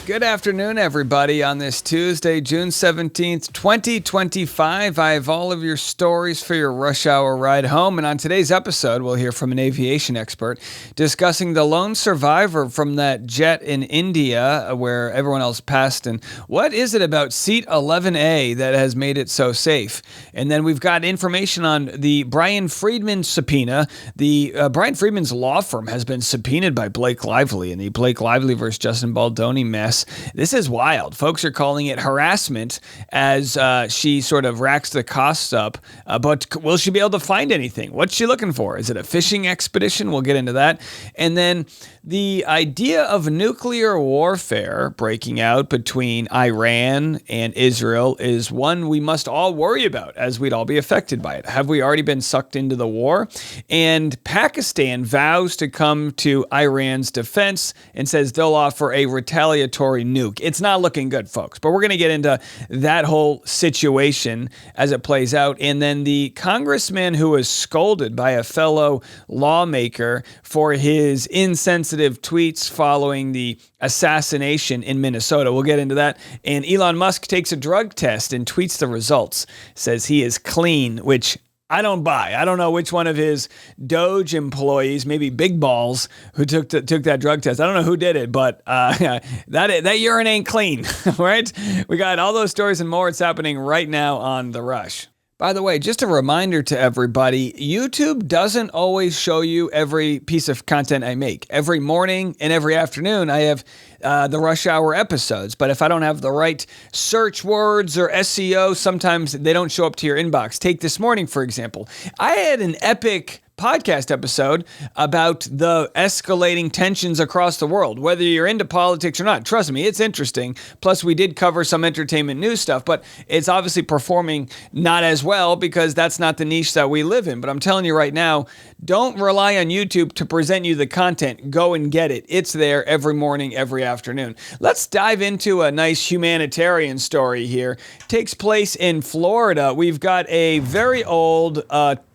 Good afternoon, everybody. On this Tuesday, June 17th, 2025, I have all of your stories for your rush hour ride home. And on today's episode, we'll hear from an aviation expert discussing the lone survivor from that jet in India where everyone else passed. And what is it about seat 11A that has made it so safe? And then we've got information on the Bryan Freedman subpoena. The Bryan Freedman's law firm has been subpoenaed by Blake Lively in the Blake Lively versus Juston Baldoni mess. This is wild. Folks are calling it harassment as she sort of racks the costs up. But will she be able to find anything? What's she looking for? Is it a fishing expedition? We'll get into that. And then the idea of nuclear warfare breaking out between Iran and Israel is one we must all worry about, as we'd all be affected by it. Have we already been sucked into the war? And Pakistan vows to come to Iran's defense and says they'll offer a retaliatory nuke. It's not looking good, folks, but we're going to get into that whole situation as it plays out. And then the congressman who was scolded by a fellow lawmaker for his insensitive tweets following the assassination in Minnesota. We'll get into that. And Elon Musk takes a drug test and tweets the results, says he is clean, which I don't buy. I don't know which one of his Doge employees, maybe Big Balls, who took that drug test. I don't know who did it, but that urine ain't clean, right? We got all those stories and more. It's happening right now on The Rush. By the way, just a reminder to everybody, YouTube doesn't always show you every piece of content I make. Every morning and every afternoon, I have the Rush Hour episodes. But if I don't have the right search words or SEO, sometimes they don't show up to your inbox. Take this morning, for example. I had an epic podcast episode about the escalating tensions across the world, whether you're into politics or not. Trust me, it's interesting. Plus, we did cover some entertainment news stuff, but it's obviously performing not as well because that's not the niche that we live in. But I'm telling you right now, don't rely on YouTube to present you the content. Go and get it. It's there every morning, every afternoon. Let's dive into a nice humanitarian story here. It takes place in Florida. We've got a very old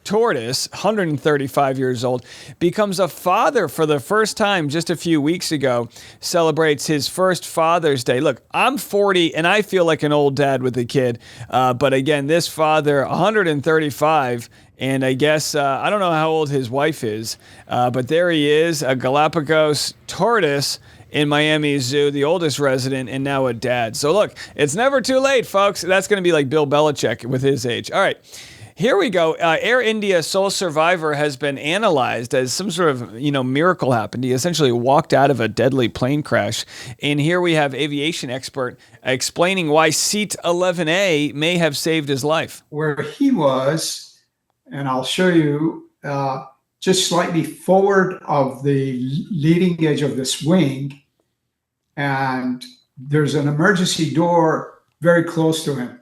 Tortoise, 135 years old, becomes a father for the first time just a few weeks ago, celebrates his first Father's Day. Look, I'm 40 and I feel like an old dad with a kid. But again, this father, 135, and I guess, I don't know how old his wife is, but there he is, a Galapagos tortoise in Miami Zoo, the oldest resident, and now a dad. So look, it's never too late, folks. That's going to be like Bill Belichick with his age. All right. Here we go. Air India's sole survivor has been analyzed as some sort of, miracle happened. He essentially walked out of a deadly plane crash. And here we have aviation expert explaining why seat 11A may have saved his life. Where he was, and I'll show you, just slightly forward of the leading edge of this wing. And there's an emergency door very close to him.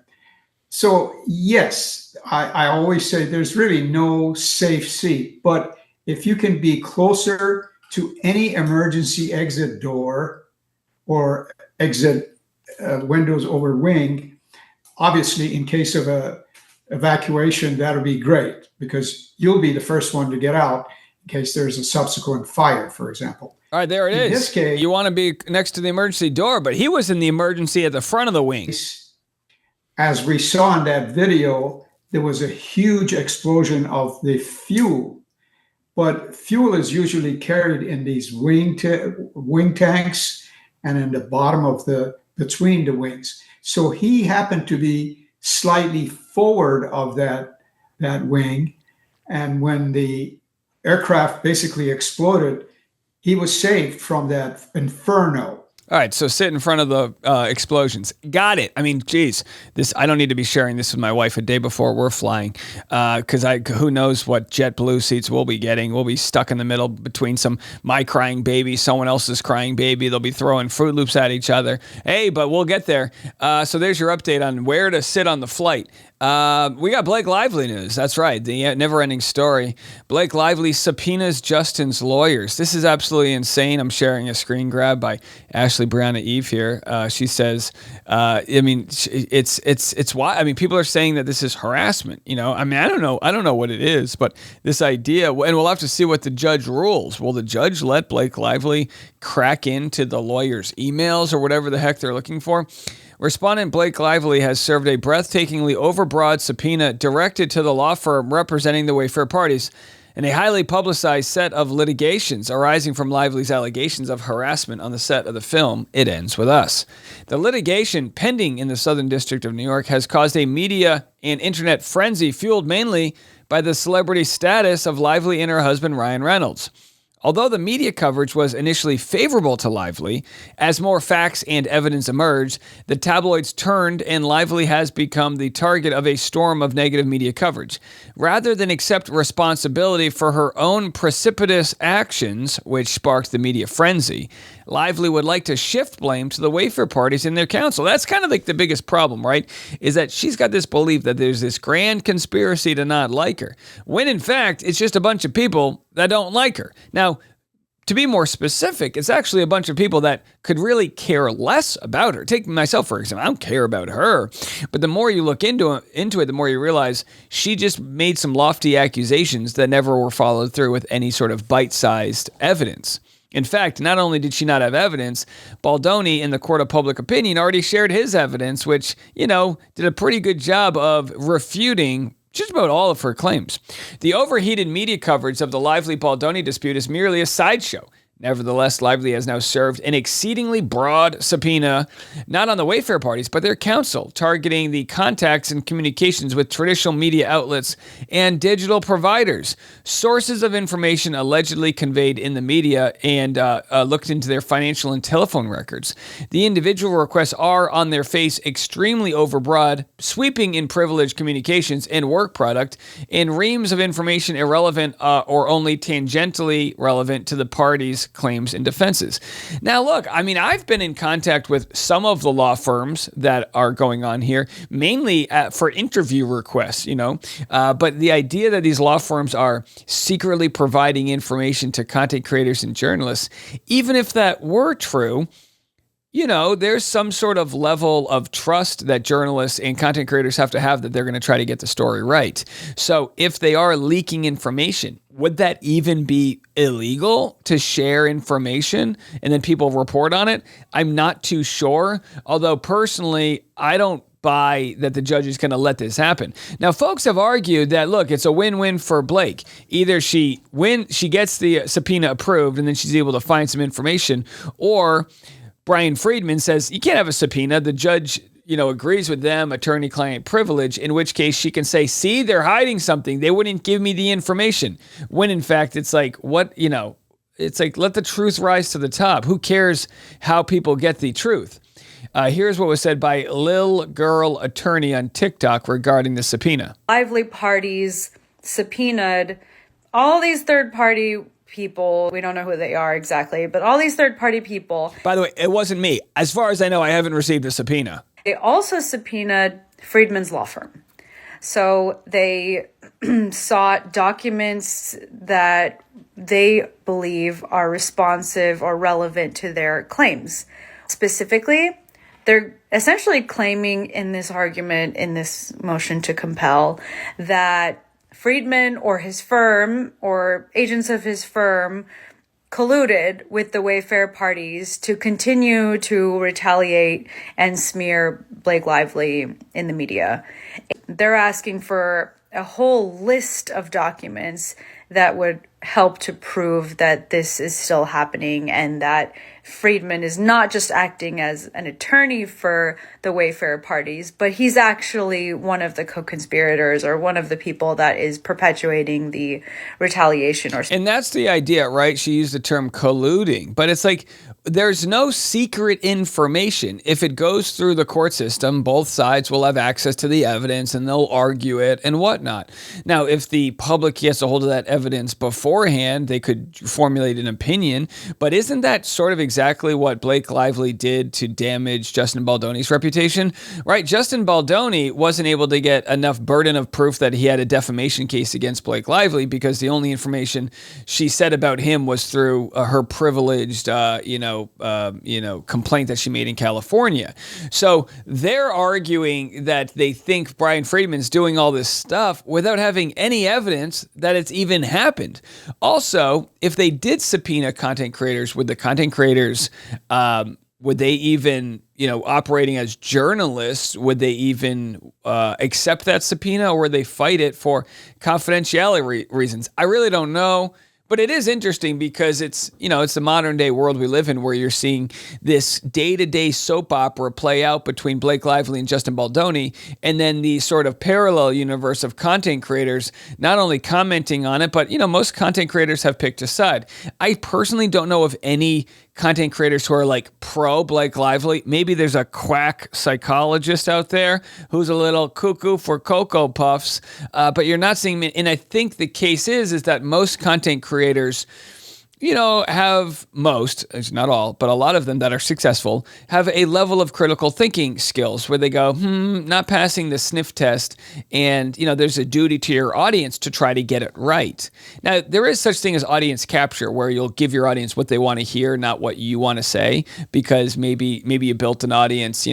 So yes, I always say there's really no safe seat, but if you can be closer to any emergency exit door or exit windows over wing, obviously in case of a evacuation, that'll be great because you'll be the first one to get out in case there's a subsequent fire, for example. All right, there it is. In this case, you want to be next to the emergency door, but he was in the emergency at the front of the wing. As we saw in that video, there was a huge explosion of the fuel, but fuel is usually carried in these wing tanks and in the bottom of between the wings. So he happened to be slightly forward of that wing. And when the aircraft basically exploded, he was saved from that inferno. All right, so sit in front of the explosions. Got it. I mean, geez, I don't need to be sharing this with my wife a day before we're flying, because who knows what JetBlue seats we'll be getting. We'll be stuck in the middle between my crying baby, someone else's crying baby. They'll be throwing Fruit Loops at each other. Hey, but we'll get there. So there's your update on where to sit on the flight. We got Blake Lively news. That's right. The never-ending story. Blake Lively subpoenas Juston's lawyers. This is absolutely insane. I'm sharing a screen grab by Ashley Ashley Brianna Eve here. She says, it's why. I mean, people are saying that this is harassment. I mean, I don't know what it is, but this idea, and we'll have to see what the judge rules. Will the judge let Blake Lively crack into the lawyer's emails or whatever the heck they're looking for? Respondent Blake Lively has served a breathtakingly overbroad subpoena directed to the law firm representing the Wayfair parties in a highly publicized set of litigations arising from Lively's allegations of harassment on the set of the film It Ends With Us. The litigation pending in the Southern District of New York has caused a media and internet frenzy fueled mainly by the celebrity status of Lively and her husband Ryan Reynolds. Although the media coverage was initially favorable to Lively, as more facts and evidence emerged, the tabloids turned and Lively has become the target of a storm of negative media coverage. Rather than accept responsibility for her own precipitous actions, which sparked the media frenzy, Lively would like to shift blame to the Wayfair parties and their counsel. That's kind of like the biggest problem, right? Is that she's got this belief that there's this grand conspiracy to not like her, when in fact, it's just a bunch of people that don't like her. Now, to be more specific, it's actually a bunch of people that could really care less about her. Take myself, for example. I don't care about her. But the more you look into it, the more you realize she just made some lofty accusations that never were followed through with any sort of bite-sized evidence. In fact, not only did she not have evidence, Baldoni in the court of public opinion already shared his evidence, which, did a pretty good job of refuting just about all of her claims. The overheated media coverage of the Lively-Baldoni dispute is merely a sideshow. Nevertheless, Lively has now served an exceedingly broad subpoena, not on the Wayfair parties, but their counsel, targeting the contacts and communications with traditional media outlets and digital providers. Sources of information allegedly conveyed in the media and looked into their financial and telephone records. The individual requests are, on their face, extremely overbroad, sweeping in privileged communications and work product, and reams of information irrelevant or only tangentially relevant to the parties' claims and defenses. Now, look, I mean, I've been in contact with some of the law firms that are going on here, mainly for interview requests, but the idea that these law firms are secretly providing information to content creators and journalists, even if that were true, there's some sort of level of trust that journalists and content creators have to have that they're going to try to get the story right. So if they are leaking information, would that even be illegal to share information and then people report on it? I'm not too sure. Although personally, I don't buy that the judge is going to let this happen. Now, folks have argued that, look, it's a win-win for Blake. Either she gets the subpoena approved and then she's able to find some information, or Bryan Freedman says you can't have a subpoena. The judge, agrees with them, attorney-client privilege, in which case she can say, see, they're hiding something. They wouldn't give me the information. When in fact, it's like, it's like, let the truth rise to the top. Who cares how people get the truth? Here's what was said by Lil Girl Attorney on TikTok regarding the subpoena. Lively parties subpoenaed all these third-party people. We don't know who they are exactly, but all these third-party people. By the way, it wasn't me. As far as I know, I haven't received a subpoena. They also subpoenaed Freedman's law firm. So they sought documents that they believe are responsive or relevant to their claims. Specifically, they're essentially claiming in this argument, in this motion to compel, that Freedman or his firm or agents of his firm colluded with the Wayfair parties to continue to retaliate and smear Blake Lively in the media. They're asking for a whole list of documents that would help to prove that this is still happening and that Freedman is not just acting as an attorney for the Wayfair parties, but he's actually one of the co-conspirators or one of the people that is perpetuating the retaliation. And that's the idea, right? She used the term colluding, but it's like there's no secret information. If it goes through the court system, both sides will have access to the evidence and they'll argue it and whatnot. Now, if the public gets a hold of that evidence before beforehand. They could formulate an opinion. But isn't that sort of exactly what Blake Lively did to damage Juston Baldoni's reputation? Right? Juston Baldoni wasn't able to get enough burden of proof that he had a defamation case against Blake Lively because the only information she said about him was through her privileged, complaint that she made in California. So they're arguing that they think Bryan Freedman's doing all this stuff without having any evidence that it's even happened. Also, if they did subpoena content creators, would the content creators, would they even, operating as journalists, would they even accept that subpoena, or would they fight it for confidentiality reasons? I really don't know. But it is interesting because it's the modern day world we live in, where you're seeing this day-to-day soap opera play out between Blake Lively and Juston Baldoni, and then the sort of parallel universe of content creators not only commenting on it, but most content creators have picked a side. I personally don't know of any content creators who are like pro Blake Lively. Maybe there's a quack psychologist out there who's a little cuckoo for Cocoa Puffs, but you're not seeing, and I think the case is that most content creators, have it's not all, but a lot of them that are successful have a level of critical thinking skills where they go, not passing the sniff test. And, there's a duty to your audience to try to get it right. Now, there is such thing as audience capture, where you'll give your audience what they want to hear, not what you want to say, because maybe you built an audience,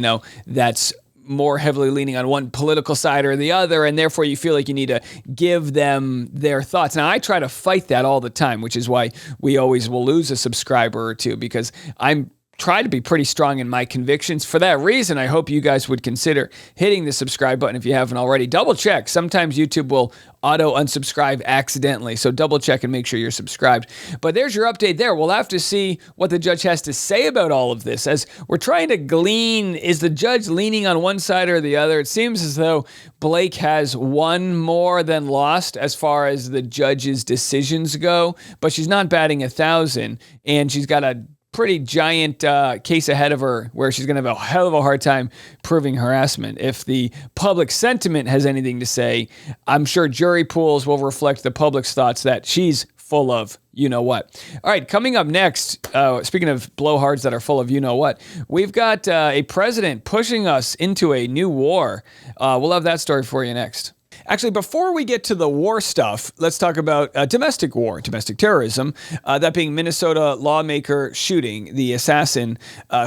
that's more heavily leaning on one political side or the other, and therefore you feel like you need to give them their thoughts. Now, I try to fight that all the time, which is why we always will lose a subscriber or two, because I'm try to be pretty strong in my convictions. For that reason, I hope you guys would consider hitting the subscribe button if you haven't already. Double check. Sometimes YouTube will auto unsubscribe accidentally, so double check and make sure you're subscribed. But there's your update there. We'll have to see what the judge has to say about all of this, as we're trying to glean, is the judge leaning on one side or the other? It seems as though Blake has won more than lost as far as the judge's decisions go, but she's not batting 1,000, and she's got a pretty giant case ahead of her where she's going to have a hell of a hard time proving harassment. If the public sentiment has anything to say, I'm sure jury pools will reflect the public's thoughts that she's full of you-know-what. All right, coming up next, speaking of blowhards that are full of you-know-what, we've got a president pushing us into a new war. We'll have that story for you next. Actually, before we get to the war stuff, let's talk about domestic war, domestic terrorism, that being Minnesota lawmaker shooting the assassin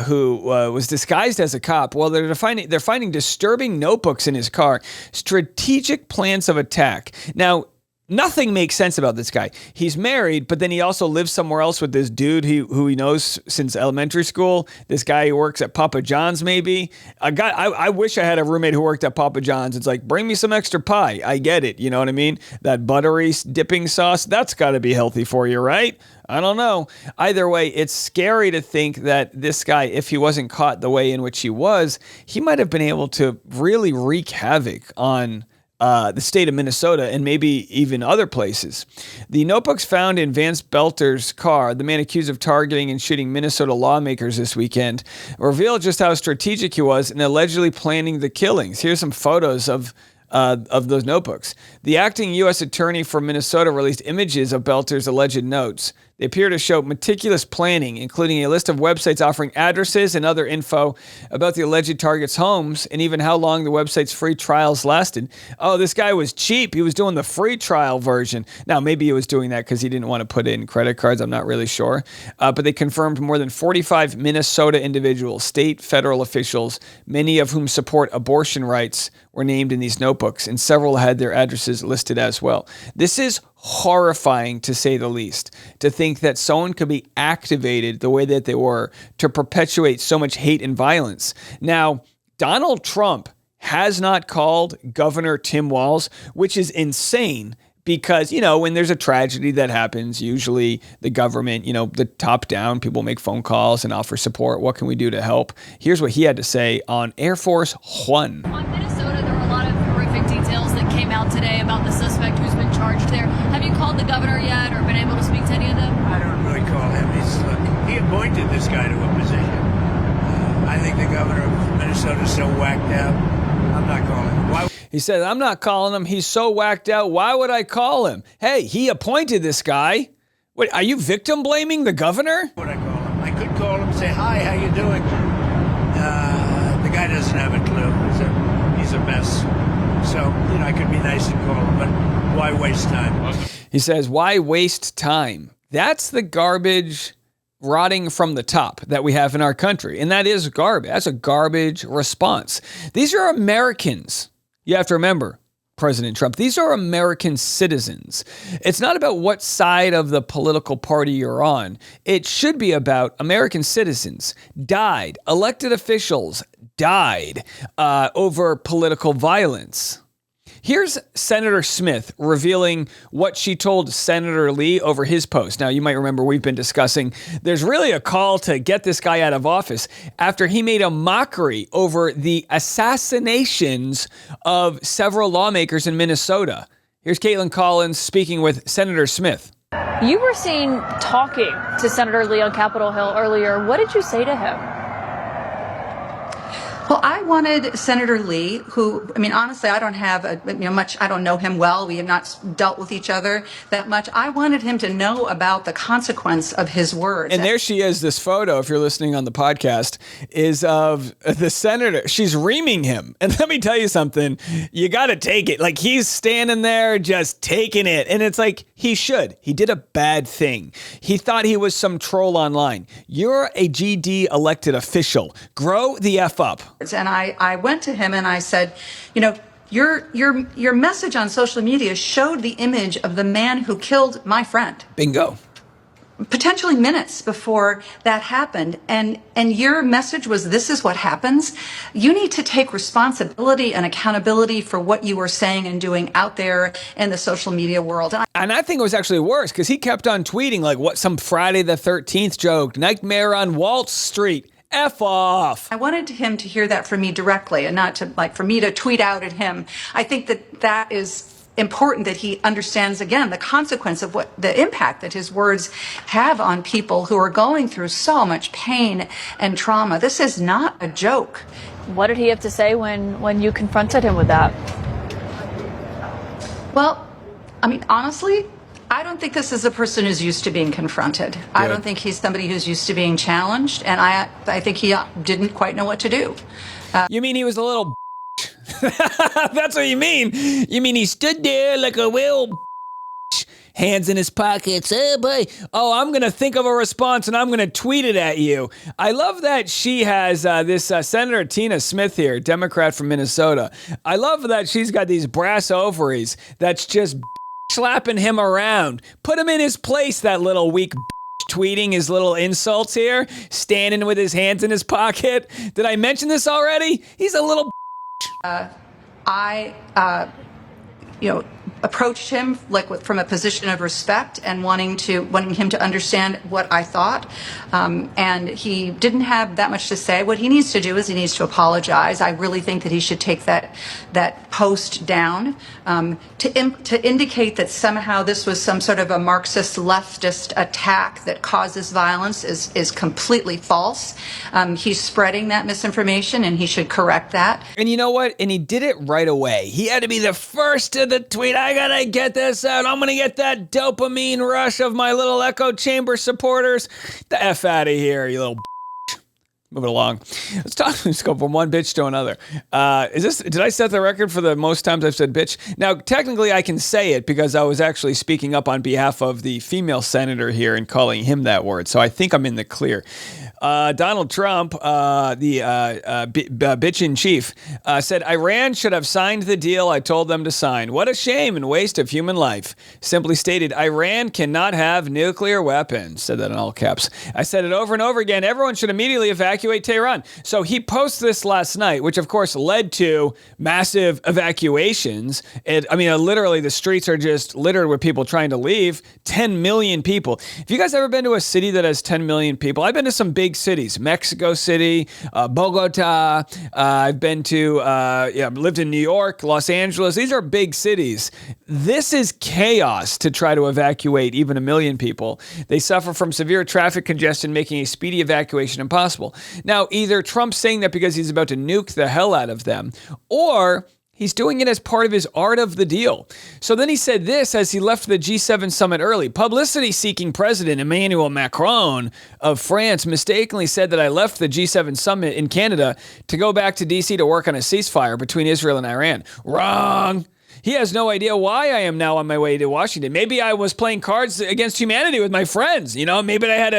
who was disguised as a cop. Well, they're finding disturbing notebooks in his car, strategic plans of attack. Now, nothing makes sense about this guy. He's married, but then he also lives somewhere else with this dude who he knows since elementary school. This guy who works at Papa John's, maybe. I wish I had a roommate who worked at Papa John's. It's like, bring me some extra pie. I get it. You know what I mean? That buttery dipping sauce, that's got to be healthy for you, right? I don't know. Either way, it's scary to think that this guy, if he wasn't caught the way in which he was, he might have been able to really wreak havoc on the state of Minnesota and maybe even other places. The notebooks found in Vance Belter's car, the man accused of targeting and shooting Minnesota lawmakers this weekend, reveal just how strategic he was in allegedly planning the killings. Here's some photos of those notebooks. The acting U.S. attorney for Minnesota released images of Belter's alleged notes. They appear to show meticulous planning, including a list of websites offering addresses and other info about the alleged target's homes, and even how long the website's free trials lasted. Oh, this guy was cheap. He was doing the free trial version. Now, maybe he was doing that because he didn't want to put in credit cards. I'm not really sure. But they confirmed more than 45 Minnesota individuals, state, federal officials, many of whom support abortion rights, were named in these notebooks, and several had their addresses listed as well. This is horrifying, to say the least, to think that someone could be activated the way that they were to perpetuate so much hate and violence. Now, Donald Trump has not called Governor Tim Walz, which is insane because, when there's a tragedy that happens, usually the government, the top down, people make phone calls and offer support. What can we do to help? Here's what he had to say on Air Force One. On Minnesota, there were a lot of horrific details that came out today about the suspect who's been charged there. Have you called the governor yet or been able to speak to any of them? I don't really call him. He appointed this guy to a position. I think the governor of Minnesota is so whacked out. I'm not calling him. Why? He said, I'm not calling him. He's so whacked out. Why would I call him? Hey, he appointed this guy. Wait, are you victim blaming the governor? What I call him? I could call him, say, hi, how you doing? The guy doesn't have a clue. He's a mess. So, I could be nice and call him, but why waste time? He says, why waste time? That's the garbage rotting from the top that we have in our country. And that is garbage. That's a garbage response. These are Americans. You have to remember, President Trump, these are American citizens. It's not about what side of the political party you're on. It should be about American citizens died, elected officials died over political violence. Here's Senator Smith revealing what she told Senator Lee over his post. Now, you might remember we've been discussing there's really a call to get this guy out of office after he made a mockery over the assassinations of several lawmakers in Minnesota. Here's Caitlin Collins speaking with Senator Smith. You were seen talking to Senator Lee on Capitol Hill earlier. What did you say to him? Well, I wanted Senator Lee, who, honestly, I don't have much. I don't know him well. We have not dealt with each other that much. I wanted him to know about the consequence of his words. And there she is. This photo, if you're listening on the podcast, is of the senator. She's reaming him. And let me tell you something. You got to take it. Like, he's standing there just taking it. And it's like, he should. He did a bad thing. He thought he was some troll online. You're a GD elected official. Grow the F up. And I went to him and I said, your message on social media showed the image of the man who killed my friend. Bingo. Potentially minutes before that happened. And your message was, this is what happens. You need to take responsibility and accountability for what you were saying and doing out there in the social media world. And I think it was actually worse because he kept on tweeting like what some Friday the 13th joke, Nightmare on Wall Street. F off. I wanted him to hear that from me directly and not to for me to tweet out at him. I think that is important, that he understands, again, the consequence of what the impact that his words have on people who are going through so much pain and trauma. This is not a joke. What did he have to say when you confronted him with that? Well, honestly, I don't think this is a person who's used to being confronted. Good. I don't think he's somebody who's used to being challenged, and I think he didn't quite know what to do. You mean he was a little That's what you mean. You mean he stood there like a real hands in his pockets. Oh, boy. Oh, I'm going to think of a response, and I'm going to tweet it at you. I love that she has this Senator Tina Smith here, Democrat from Minnesota. I love that she's got these brass ovaries that's just slapping him around. Put him in his place, that little weak tweeting his little insults here, standing with his hands in his pocket. Did I mention this already? He's a little I approached him from a position of respect and wanting him to understand what I thought. And he didn't have that much to say. What he needs to do is he needs to apologize. I really think that he should take that post down to indicate that somehow this was some sort of a Marxist leftist attack that causes violence is completely false. He's spreading that misinformation and he should correct that. And you know what? And he did it right away. He had to be the first to the tweet. I gotta get this out. I'm gonna get that dopamine rush of my little echo chamber supporters. The F out of here, you little Move it along. Let's go from one bitch to another. Did I set the record for the most times I've said bitch? Now, technically I can say it because I was actually speaking up on behalf of the female senator here and calling him that word. So I think I'm in the clear. Donald Trump, the bitch in chief, said Iran should have signed the deal I told them to sign. What a shame and waste of human life. Simply stated, Iran cannot have nuclear weapons. Said that in all caps. I said it over and over again. Everyone should immediately evacuate Tehran. So he posted this last night, which of course led to massive evacuations. Literally the streets are just littered with people trying to leave. 10 million people. Have you guys ever been to a city that has 10 million people? I've been to some big cities, Mexico City, Bogota. I've been to, lived in New York, Los Angeles. These are big cities. This is chaos to try to evacuate even 1 million people. They suffer from severe traffic congestion, making a speedy evacuation impossible. Now, either Trump's saying that because he's about to nuke the hell out of them, or He's doing it as part of his art of the deal. So then he said this as he left the G7 summit early. Publicity-seeking President Emmanuel Macron of France mistakenly said that I left the G7 summit in Canada to go back to D.C. to work on a ceasefire between Israel and Iran. Wrong. He has no idea why I am now on my way to Washington. Maybe I was playing Cards Against Humanity with my friends. Maybe I had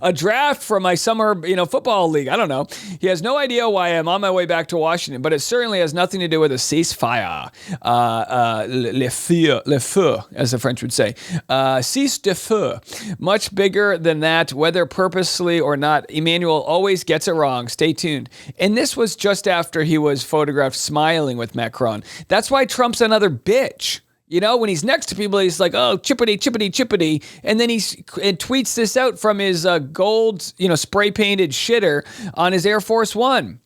a draft for my summer, football league. I don't know. He has no idea why I'm on my way back to Washington, but it certainly has nothing to do with a ceasefire. Le feu, as the French would say. Cesse de feu. Much bigger than that, whether purposely or not. Emmanuel always gets it wrong. Stay tuned. And this was just after he was photographed smiling with Macron. That's why Trump's another bitch. When he's next to people, he's like, oh, chippity, chippity, chippity. And then he tweets this out from his gold, spray painted shitter on his Air Force One.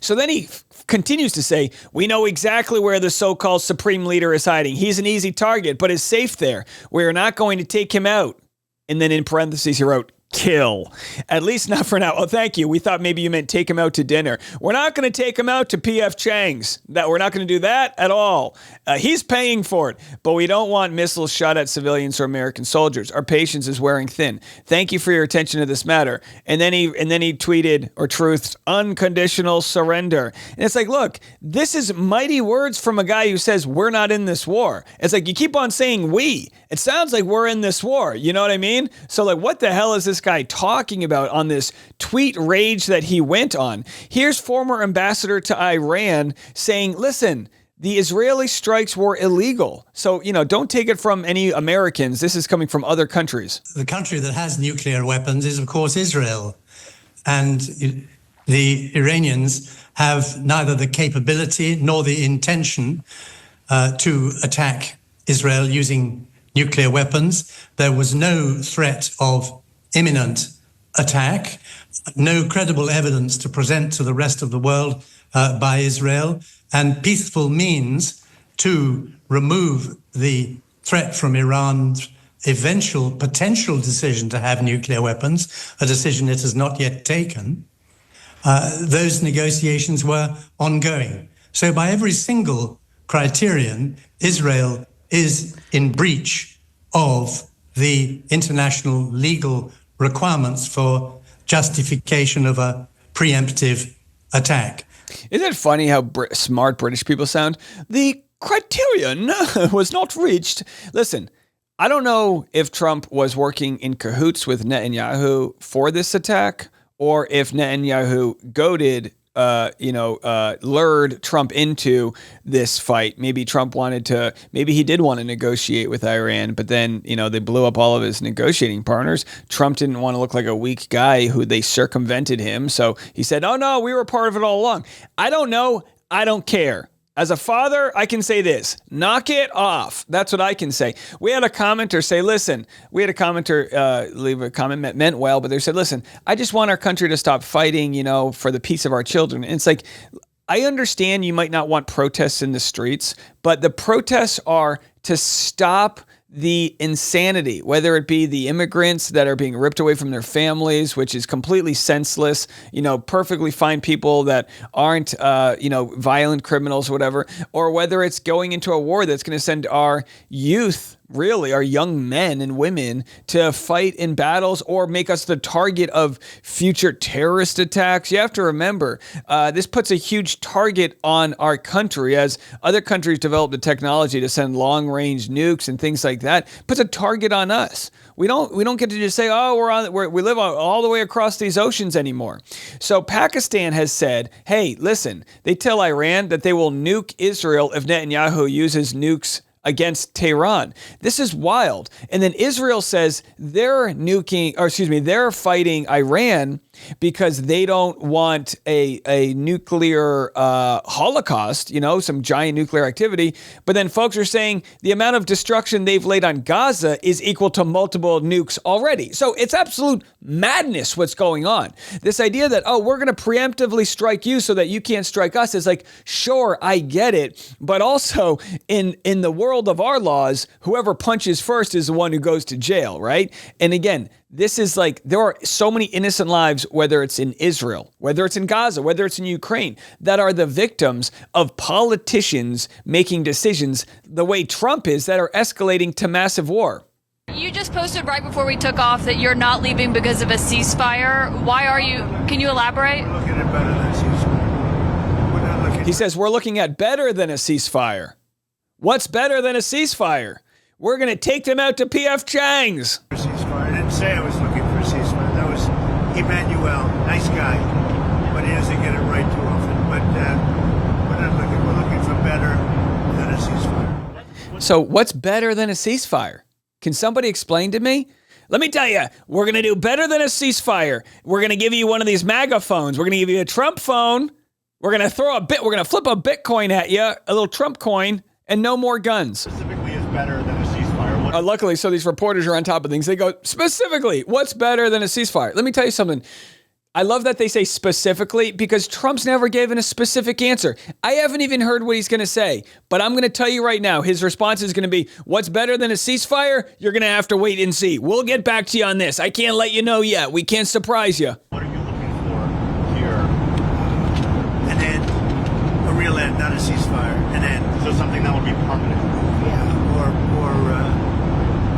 So then he continues to say, we know exactly where the so-called supreme leader is hiding. He's an easy target, but is safe there. We're not going to take him out. And then in parentheses, he wrote, kill. At least not for now. Oh, thank you. We thought maybe you meant take him out to dinner. We're not going to take him out to P.F. Chang's. We're not going to do that at all. He's paying for it, but we don't want missiles shot at civilians or American soldiers. Our patience is wearing thin. Thank you for your attention to this matter. And then he tweeted or truthed unconditional surrender. And it's like, look, this is mighty words from a guy who says we're not in this war. It's like you keep on saying we. It sounds like we're in this war. You know what I mean? So like, what the hell is this guy talking about on this tweet rage that he went on? Here's former ambassador to Iran saying, listen, the Israeli strikes were illegal. So, don't take it from any Americans. This is coming from other countries. The country that has nuclear weapons is, of course, Israel. And the Iranians have neither the capability nor the intention to attack Israel using nuclear weapons. There was no threat of imminent attack, no credible evidence to present to the rest of the world by Israel, and peaceful means to remove the threat from Iran's eventual potential decision to have nuclear weapons, a decision it has not yet taken. Those negotiations were ongoing. So by every single criterion, Israel is in breach of the international legal requirements for justification of a preemptive attack. Isn't it funny how smart British people sound? The criterion was not reached. Listen, I don't know if Trump was working in cahoots with Netanyahu for this attack, or if Netanyahu goaded lured Trump into this fight. Maybe he did want to negotiate with Iran, but then, they blew up all of his negotiating partners. Trump didn't want to look like a weak guy who they circumvented him. So he said, oh no, we were part of it all along. I don't know. I don't care. As a father, I can say this, knock it off. That's what I can say. We had a commenter say, listen, leave a comment, meant well, but they said, listen, I just want our country to stop fighting, for the peace of our children. And it's like, I understand you might not want protests in the streets, but the protests are to stop the insanity, whether it be the immigrants that are being ripped away from their families, which is completely senseless, perfectly fine people that aren't, violent criminals or whatever, or whether it's going into a war that's going to send our youth, really our young men and women, to fight in battles or make us the target of future terrorist attacks. You have to remember, this puts a huge target on our country as other countries develop the technology to send long-range nukes and things like that. Puts a target on us. We don't get to just say, oh, we live all the way across these oceans anymore. So Pakistan has said, hey, listen, they tell Iran that they will nuke Israel if Netanyahu uses nukes against Tehran. This is wild. And then Israel says they're fighting Iran because they don't want a nuclear holocaust, some giant nuclear activity. But then folks are saying the amount of destruction they've laid on Gaza is equal to multiple nukes already. So it's absolute madness what's going on. This idea that, we're going to preemptively strike you so that you can't strike us is like, sure, I get it. But also in the world of our laws, whoever punches first is the one who goes to jail, right? And again, this is like, there are so many innocent lives, whether it's in Israel, whether it's in Gaza, whether it's in Ukraine, that are the victims of politicians making decisions the way Trump is, that are escalating to massive war. You just posted right before we took off that you're not leaving because of a ceasefire. Why are you? Can you elaborate? We're looking at better than ceasefire. We're not looking. He says, we're looking at better than a ceasefire. What's better than a ceasefire? We're going to take them out to P.F. Chang's. Ceasefire. I didn't say I was looking for a ceasefire. That was Emmanuel, nice guy, but he doesn't get it right too often. But we're not looking. We're looking for better than a ceasefire. So what's better than a ceasefire? Can somebody explain to me? Let me tell you, we're going to do better than a ceasefire. We're going to give you one of these MAGA phones. We're going to give you a Trump phone. We're going to we're going to flip a Bitcoin at you, a little Trump coin, and no more guns. Specifically is better than a ceasefire. Luckily, so these reporters are on top of things. They go, specifically, what's better than a ceasefire? Let me tell you something. I love that they say specifically, because Trump's never given a specific answer. I haven't even heard what he's going to say, but I'm going to tell you right now, his response is going to be, what's better than a ceasefire? You're going to have to wait and see. We'll get back to you on this. I can't let you know yet. We can't surprise you. What are you looking for here? An end, a real end, not a ceasefire. An end. So something that would be permanent. Yeah,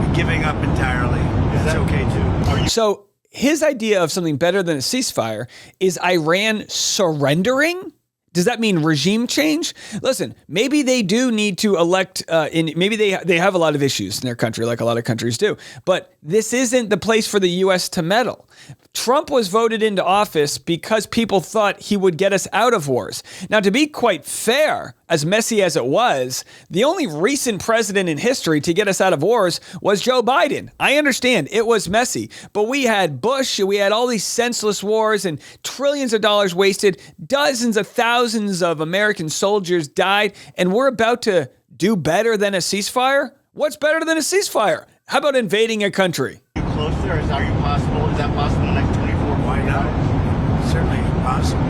or giving up entirely. That's okay too. Are you So his idea of something better than a ceasefire is Iran surrendering. Does that mean regime change? Listen, maybe they do need to elect, maybe they have a lot of issues in their country, like a lot of countries do, but this isn't the place for the U.S. to meddle. Trump was voted into office because people thought he would get us out of wars. Now, to be quite fair, as messy as it was, the only recent president in history to get us out of wars was Joe Biden. I understand it was messy, but we had Bush, we had all these senseless wars and trillions of dollars wasted, dozens of thousands of American soldiers died, and we're about to do better than a ceasefire? What's better than a ceasefire? How about invading a country? Are you close there? Is that possible in the next 24 hours? Why not? Certainly possible.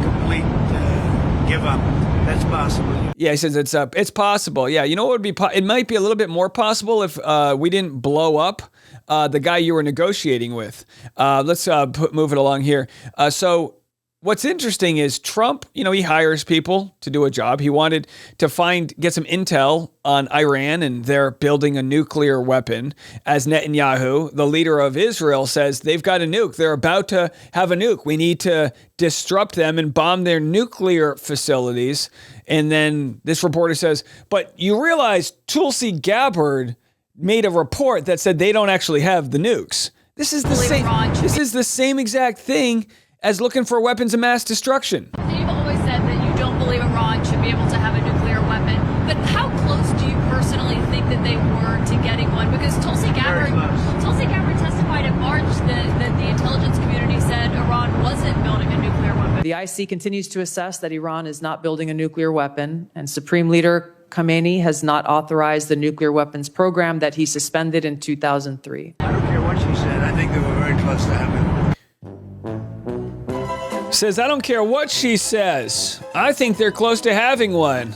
Complete give up. That's possible. Yeah, he says it's possible. Yeah, you know what would be? It might be a little bit more possible if we didn't blow up the guy you were negotiating with. Let's move it along here. So what's interesting is Trump, he hires people to do a job. He wanted to get some intel on Iran, and they're building a nuclear weapon. As Netanyahu, the leader of Israel, says they've got a nuke. They're about to have a nuke. We need to disrupt them and bomb their nuclear facilities. And then this reporter says, but you realize Tulsi Gabbard made a report that said they don't actually have the nukes. This is the same exact thing as looking for weapons of mass destruction. So you've always said that you don't believe Iran should be able to have a nuclear weapon, but how close do you personally think that they were to getting one? Because Tulsi Gabbard testified in March that the intelligence community said Iran wasn't building a nuclear weapon. The IC continues to assess that Iran is not building a nuclear weapon, and Supreme Leader Khamenei has not authorized the nuclear weapons program that he suspended in 2003. I don't care what she said. I think they were very close to having it. Says, I don't care what she says. I think they're close to having one.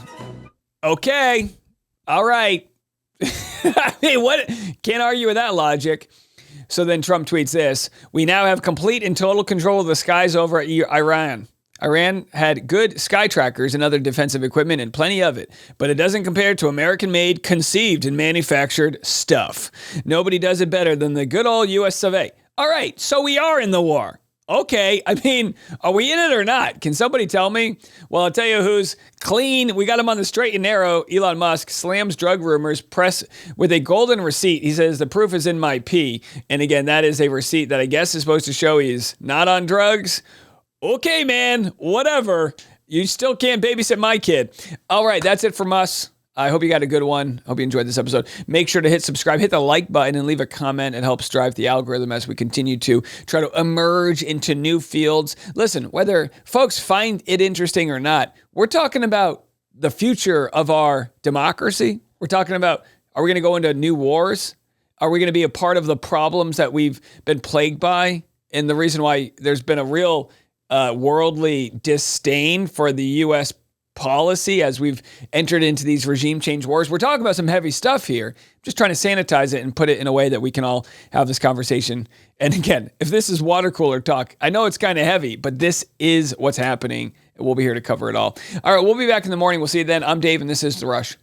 Okay. All right. I mean, what? Can't argue with that logic. So then Trump tweets this. We now have complete and total control of the skies over Iran. Iran had good sky trackers and other defensive equipment, and plenty of it, but it doesn't compare to American-made, conceived, and manufactured stuff. Nobody does it better than the good old U.S. of A. All right, so we are in the war. Okay, I mean, are we in it or not? Can somebody tell me? Well, I'll tell you who's clean. We got him on the straight and narrow. Elon Musk slams drug rumors, press with a golden receipt. He says, the proof is in my pee. And again, that is a receipt that I guess is supposed to show he's not on drugs. Okay, man, whatever. You still can't babysit my kid. All right, that's it from us. I hope you got a good one. Hope you enjoyed this episode. Make sure to hit subscribe, hit the like button, and leave a comment. It helps drive the algorithm as we continue to try to emerge into new fields. Listen, whether folks find it interesting or not, we're talking about the future of our democracy. We're talking about, are we going to go into new wars? Are we going to be a part of the problems that we've been plagued by? And the reason why there's been a real worldly disdain for the U.S. policy as we've entered into these regime change wars. We're talking about some heavy stuff here. Just trying to sanitize it and put it in a way that we can all have this conversation. And again, if this is water cooler talk, I know it's kind of heavy, but this is what's happening. We'll be here to cover it all. All right, we'll be back in the morning. We'll see you then. I'm Dave, and this is The Rush.